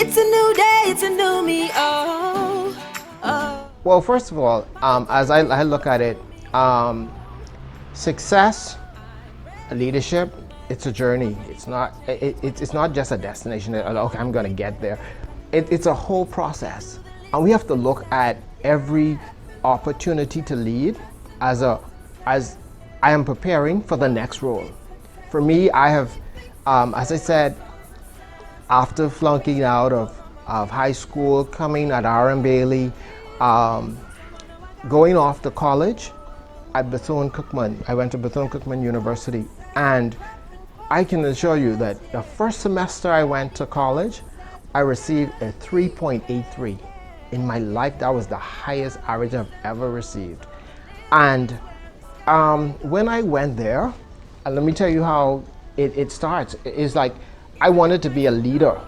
It's a new day, it's a new me, oh, oh. Well, first of all, as I look at it, success, leadership, it's a journey. It's not just a destination. Okay, I'm going to get there. It's a whole process, and we have to look at every opportunity to lead as I am preparing for the next role. For me, I have, as I said, after flunking out of high school, coming at R.M. Bailey, going off to college at Bethune-Cookman. I went to Bethune-Cookman University, and I can assure you that the first semester I went to college, I received a 3.83. In my life, that was the highest average I've ever received. And when I went there, and let me tell you how it starts. It's like I wanted to be a leader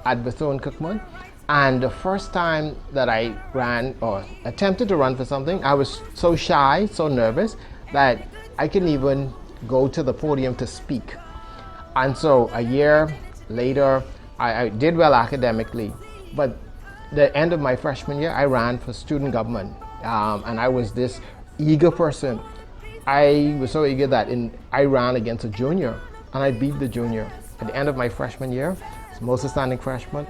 at Bethune-Cookman, and the first time that I ran or attempted to run for something, I was so shy, so nervous that I couldn't even go to the podium to speak. And so a year later, I did well academically, but the end of my freshman year, I ran for student government, and I was this eager person. I was so eager that I ran against a junior, and I beat the junior. At the end of my freshman year, I was most outstanding freshman,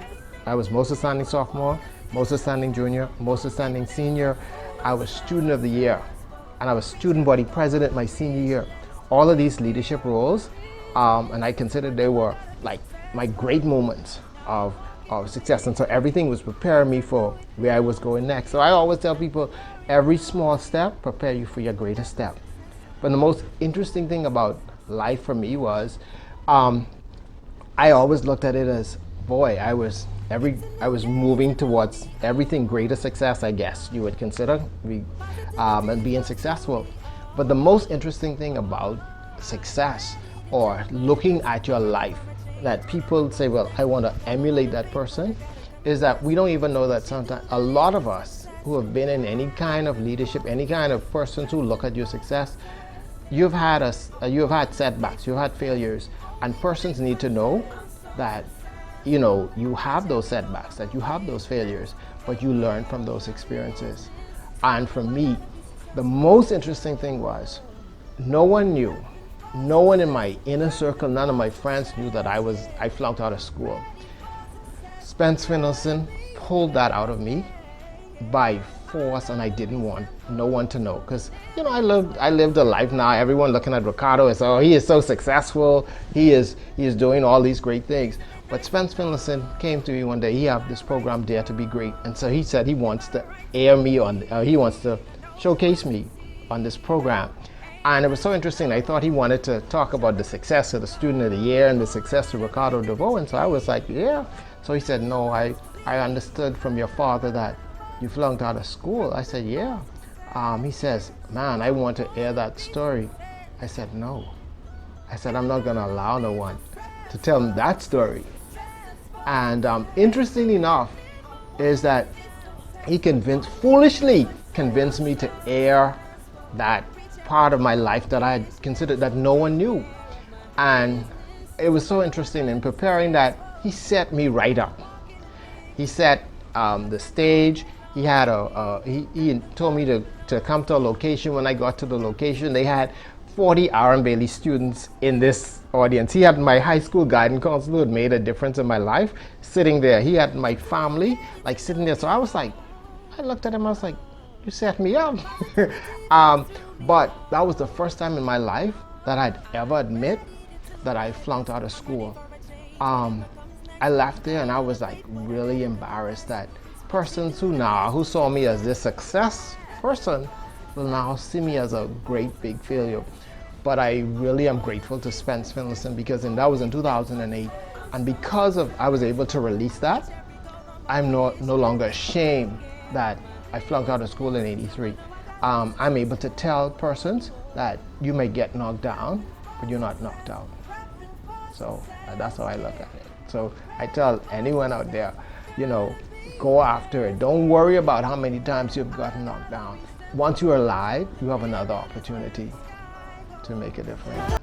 I was most outstanding sophomore, most outstanding junior, most outstanding senior. I was student of the year, and I was student body president my senior year. All of these leadership roles, and I considered they were like my great moments of success. And so everything was preparing me for where I was going next. So I always tell people, every small step prepare you for your greatest step. But the most interesting thing about life for me was, I always looked at it as, boy, I was moving towards everything greater success, I guess you would consider, and being successful. But the most interesting thing about success, or looking at your life, that people say, well, I want to emulate that person, is that we don't even know that sometimes a lot of us who have been in any kind of leadership, any kind of persons who look at your success, you've had setbacks, you've had failures, and persons need to know that you have those setbacks, that you have those failures, but you learn from those experiences. And for me, the most interesting thing was, no one in my inner circle, none of my friends knew that I flunked out of school. Spence Finlayson pulled that out of me by force, and I didn't want no one to know, because I lived a life now. Everyone looking at Ricardo and saying, oh, he is so successful, he is doing all these great things. But Spence Finlayson came to me one day. He had this program, Dare to Be Great, and so he said he wants to air me on, he wants to showcase me on this program. And it was so interesting. I thought he wanted to talk about the success of the Student of the Year and the success of Ricardo DeVoe, and so I was like, yeah. So he said, no, I understood from your father that you flunked out of school. I said, yeah. He says, man, I want to air that story. I said, no. I said, I'm not going to allow no one to tell him that story. And interestingly enough, is that he foolishly convinced me to air that part of my life that I had considered that no one knew. And it was so interesting in preparing that he set me right up. He set the stage. He had he told me to come to a location. When I got to the location, they had 40 R.M. Bailey students in this audience. He had my high school guidance counselor who had made a difference in my life sitting there. He had my family like sitting there. So I was like, I looked at him, I was like, you set me up. But that was the first time in my life that I'd ever admit that I flunked out of school. I left there and I was like really embarrassed that persons who saw me as this success person will now see me as a great big failure. But I really am grateful to Spence Finlayson, because that was in 2008, and because I was able to release that, I'm no longer ashamed that I flunked out of school in '83. I'm able to tell persons that you may get knocked down, but you're not knocked out. So that's how I look at it. So I tell anyone out there, go after it. Don't worry about how many times you've gotten knocked down. Once you're alive, you have another opportunity to make a difference.